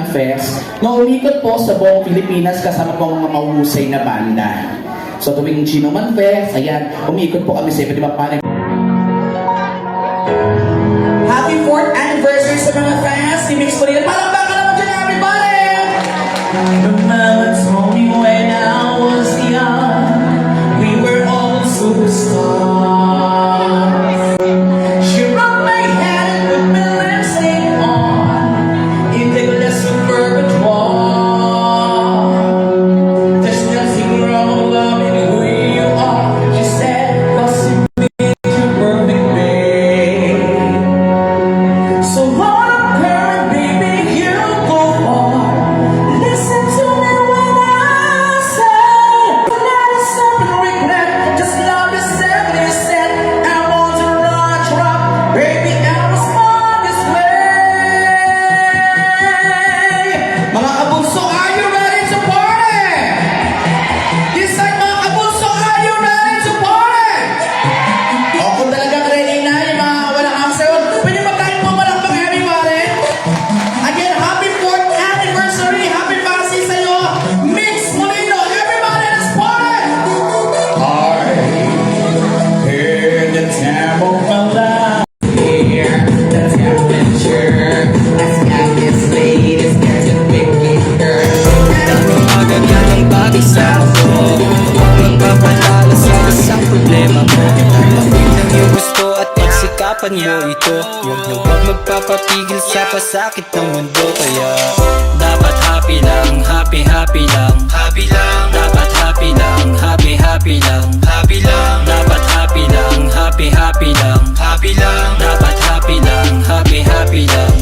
Fest na umikot po sa buong Pilipinas kasama po ang mga mahuhusay na banda. So tuwing Chino Man Fest, ayan, umikot po kami sa iba't ibang panig. Happy 4th anniversary sa mga fans ni Mix Manila. Palakpakan naman dyan, everybody! The mama told me when I was young, we were all superstars. She rubbed my head and put my lipstick on, in the glass of perfect wall. There's nothing wrong with loving who you are, she said, 'cause you made you perfect, babe. So hold up, girl, baby, you go hard. Listen to me when I say, never stop and regret. Just love yourself, you said. I want to rock, baby, I was born this way. Mga kabunso, are you ready to party? This side, mga kabunso, are you ready to party? O kung talagang ready na yung mga walang answer, pwede ba tayo pumalakpak, everybody? Again, happy 4th anniversary! Happy Pasi sa'yo! Mix Molino! Everybody, let's party! Here, the time of my life. Here, the temperature. Let's get this latest, get the wicked girl. Ganyan ang bagay sa ako. Huwag magpapalala sa isang problema mo. Gawin ng iyong gusto at pagsikapan mo ito. Huwag na huwag magpapatigil sa pasakit ng mundo. Kaya dapat happy lang, happy lang. Happy lang. Dapat happy lang, happy lang. Happy lang. Dapat happy lang, happy lang. Happy lang. Dapat happy lang, happy lang.